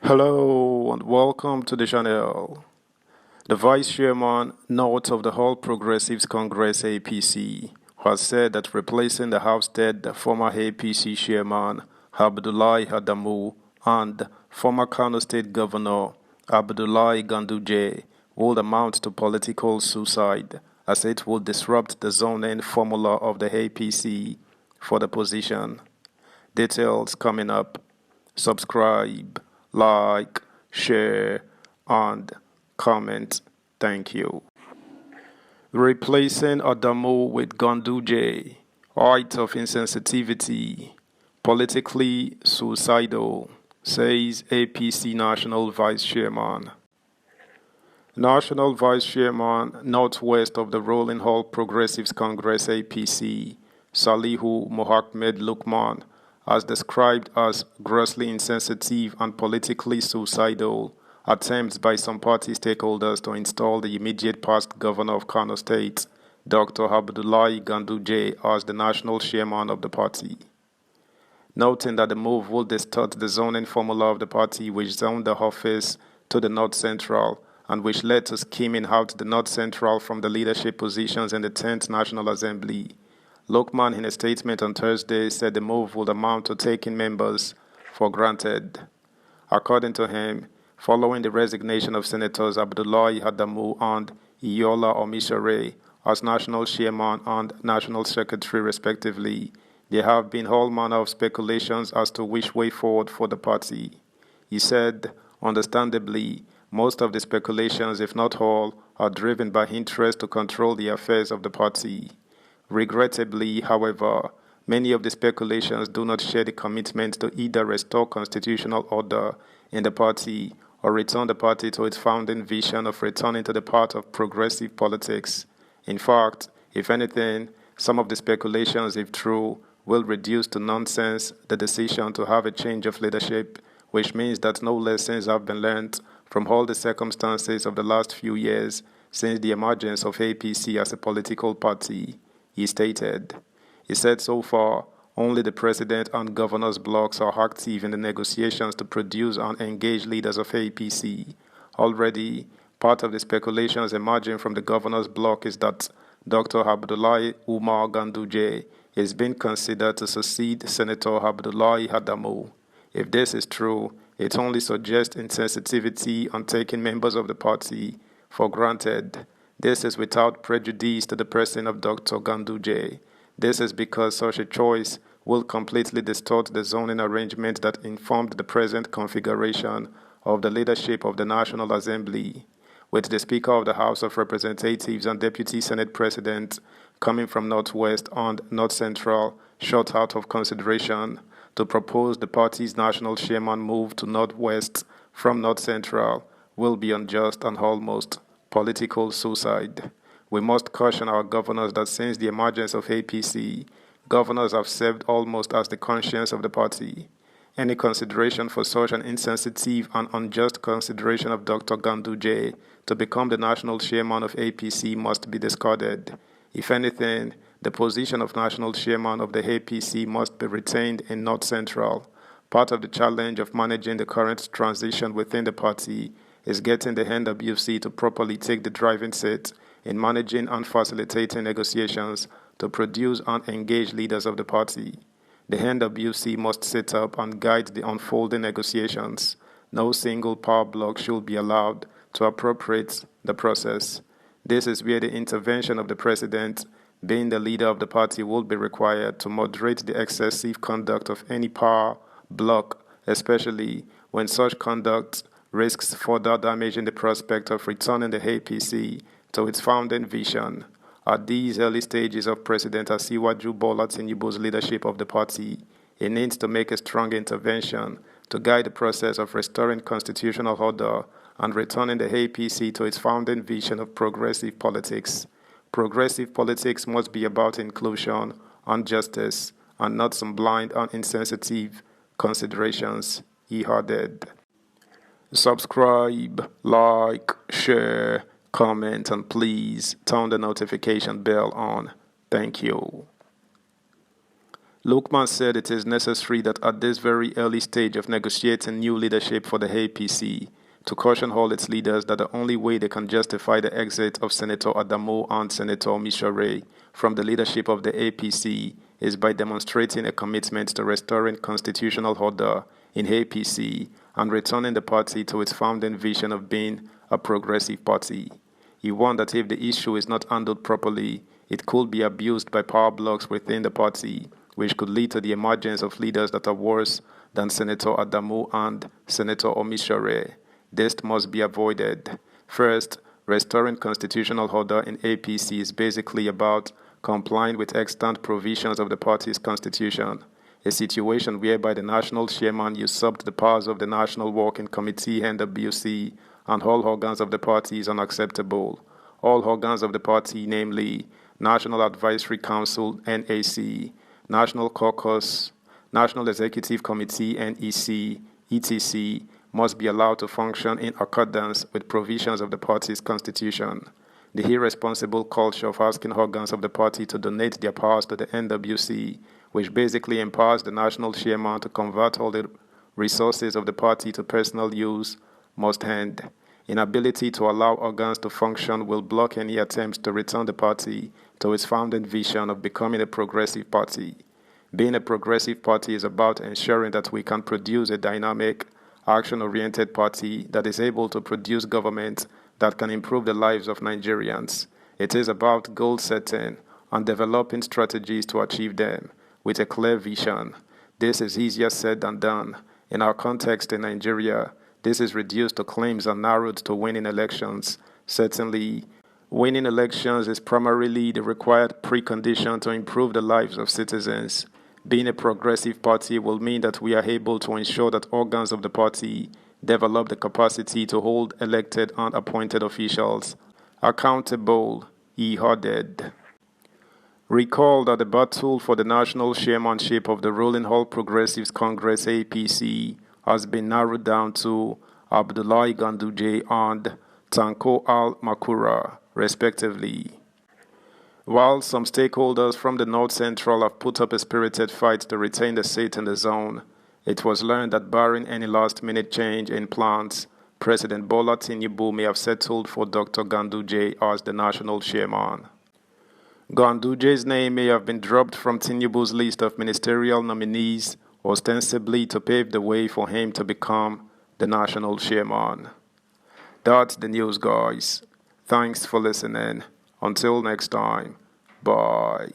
Hello and welcome to the channel. The Vice Chairman, North of the All Progressives Congress APC, has said that replacing the ousted former APC Chairman Abdullahi Adamu and former Kano State Governor Abdullahi Ganduje would amount to political suicide as it would disrupt the zoning formula of the APC for the position. Details coming up. Subscribe, like, share, and comment. Thank you. Replacing Adamu with Ganduje, height of insensitivity, politically suicidal, says APC National Vice Chairman. National Vice Chairman, Northwest of the Rolling Hall Progressives Congress APC, Salihu Mohammed Lukman, as described as grossly insensitive and politically suicidal attempts by some party stakeholders to install the immediate past governor of Kano State, Dr. Abdullahi Ganduje, as the national chairman of the party. Noting that the move will distort the zoning formula of the party which zoned the office to the North Central and which led to skimming out the North Central from the leadership positions in the 10th National Assembly. Lokman, in a statement on Thursday, said the move would amount to taking members for granted. According to him, following the resignation of Senators Abdullahi Adamu and Iyola Omisore as National Chairman and National Secretary respectively, there have been all manner of speculations as to which way forward for the party. He said, understandably, most of the speculations, if not all, are driven by interest to control the affairs of the party. Regrettably, however, many of the speculations do not share the commitment to either restore constitutional order in the party or return the party to its founding vision of returning to the path of progressive politics. In fact, if anything, some of the speculations, if true, will reduce to nonsense the decision to have a change of leadership, which means that no lessons have been learned from all the circumstances of the last few years since the emergence of APC as a political party. He stated. He said so far, only the president and governors blocks are active in the negotiations to produce and engage leaders of APC. Already, part of the speculations emerging from the governors bloc is that Dr. Abdullahi Umar Ganduje is being considered to succeed Senator Abdullahi Adamu. If this is true, it only suggests insensitivity on taking members of the party for granted. This is without prejudice to the person of Dr. Ganduje. This is because such a choice will completely distort the zoning arrangement that informed the present configuration of the leadership of the National Assembly, with the Speaker of the House of Representatives and Deputy Senate President coming from Northwest and North Central shut out of consideration. To propose the party's national chairman move to Northwest from North Central will be unjust and almost political suicide. We must caution our governors that since the emergence of APC, governors have served almost as the conscience of the party. Any consideration for such an insensitive and unjust consideration of Dr. Ganduje to become the national chairman of APC must be discarded. If anything, the position of national chairman of the APC must be retained in North Central. Part of the challenge of managing the current transition within the party is getting the NWC to properly take the driving seat in managing and facilitating negotiations to produce and engage leaders of the party. The NWC must set up and guide the unfolding negotiations. No single power bloc should be allowed to appropriate the process. This is where the intervention of the president, being the leader of the party, will be required to moderate the excessive conduct of any power bloc, especially when such conduct risks further damaging the prospect of returning the APC to its founding vision. At these early stages of President Asiwaju Bola Tinubu's leadership of the party, he needs to make a strong intervention to guide the process of restoring constitutional order and returning the APC to its founding vision of progressive politics. Progressive politics must be about inclusion and justice and not some blind and insensitive considerations, he added. Subscribe, like, share, comment, and please turn the notification bell on. Thank you. Lokman said it is necessary that at this very early stage of negotiating new leadership for the APC, to caution all its leaders that the only way they can justify the exit of Senator Adamu and Senator Mishure from the leadership of the APC is by demonstrating a commitment to restoring constitutional order in APC and returning the party to its founding vision of being a progressive party. He warned that if the issue is not handled properly, it could be abused by power blocks within the party, which could lead to the emergence of leaders that are worse than Senator Adamu and Senator Omisore. This must be avoided. First, restoring constitutional order in APC is basically about complying with extant provisions of the party's constitution, a situation whereby the national chairman usurped the powers of the National Working Committee (NWC) and all organs of the party is unacceptable. All organs of the party, namely National Advisory Council (NAC), National Caucus, National Executive Committee (NEC), etc., must be allowed to function in accordance with provisions of the party's constitution. The irresponsible culture of asking organs of the party to donate their powers to the NWC, which basically empowers the national chairman to convert all the resources of the party to personal use, must end. Inability to allow organs to function will block any attempts to return the party to its founding vision of becoming a progressive party. Being a progressive party is about ensuring that we can produce a dynamic, action-oriented party that is able to produce government that can improve the lives of Nigerians. It is about goal setting and developing strategies to achieve them with a clear vision. This is easier said than done. In our context in Nigeria, this is reduced to claims and narrowed to winning elections. Certainly, winning elections is primarily the required precondition to improve the lives of citizens. Being a progressive party will mean that we are able to ensure that organs of the party develop the capacity to hold elected and appointed officials accountable, he added. Recall that the battle for the national chairmanship of the ruling All Progressives Congress APC has been narrowed down to Abdullahi Ganduje and Tanko Al-Makura, respectively. While some stakeholders from the North Central have put up a spirited fight to retain the seat in the zone, it was learned that barring any last-minute change in plans, President Bola Tinubu may have settled for Dr. Ganduje as the national chairman. Ganduje's name may have been dropped from Tinubu's list of ministerial nominees, ostensibly to pave the way for him to become the national chairman. That's the news, guys. Thanks for listening. Until next time, bye.